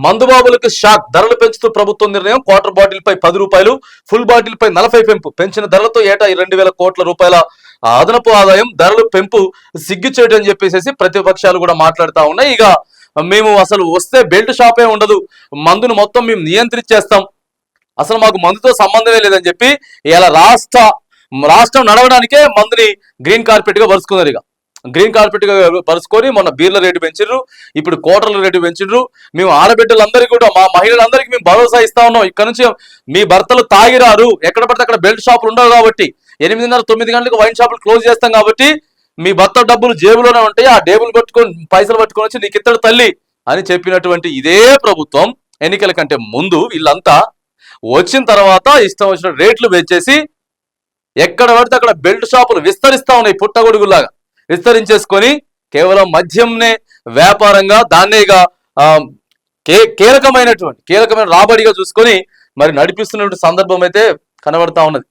మందుబాబులకు shock, ధరలు పెంచుతూ ప్రభుత్వం నిర్ణయం. క్వార్టర్ బాటిల్ పై 10 రూపాయలు, ఫుల్ బాటిల్ పై 40 పెంపు. పెంచిన ధరలతో ఏటా 2,000 కోట్ల రూపాయల అదనపు ఆదాయం. ధరలు పెంపు సిగ్గుచేటు అని చెప్పేసి ప్రతిపక్షాలు కూడా మాట్లాడుతూ ఉన్నాయి. ఇక మేము అసలు వస్తే బెల్ట్ షాపే ఉండదు, మందును మొత్తం మేము నియంత్రించేస్తాం, అసలు మాకు మందుతో సంబంధమే లేదని చెప్పి ఇలా రాష్ట్రం నడవడానికే మందుని గ్రీన్ కార్పెట్ గా పరుచుకున్నారు. ఇక గ్రీన్ కార్పెట్ గా పరుచుకొని మొన్న బీర్ల రేటు పెంచిర్రు, ఇప్పుడు కోటర్ల రేటు పెంచిర్రు. మేము ఆడబిడ్డలందరికీ కూడా, మా మహిళలందరికీ మేము భరోసా ఇస్తా ఉన్నాం, ఇక్కడ నుంచి మీ భర్తలు తాగిరారు, ఎక్కడ పడితే అక్కడ బెల్ట్ షాపులు ఉండవు కాబట్టి, 8:30 9 గంటలకు వైన్ షాపులు క్లోజ్ చేస్తాం కాబట్టి మీ భర్త డబ్బులు జేబులోనే ఉంటాయి, ఆ డేబులు పట్టుకొని పైసలు పట్టుకొని వచ్చి నీకు ఇత్తడు తల్లి అని చెప్పినటువంటి ఇదే ప్రభుత్వం ఎన్నికల కంటే ముందు వీళ్ళంతా వచ్చిన తర్వాత ఇష్టం వచ్చిన రేట్లు పెంచేసి ఎక్కడ పడితే అక్కడ బెల్ట్ షాపులు విస్తరిస్తా ఉన్నాయి, పుట్టగొడుగులాగా విస్తరించేసుకొని కేవలం మద్యంనే వ్యాపారంగా దాన్నేగా కీలకమైన రాబడిగా చూసుకొని మరి నడిపిస్తున్నటువంటి సందర్భం అయితే కనబడతా ఉన్నది.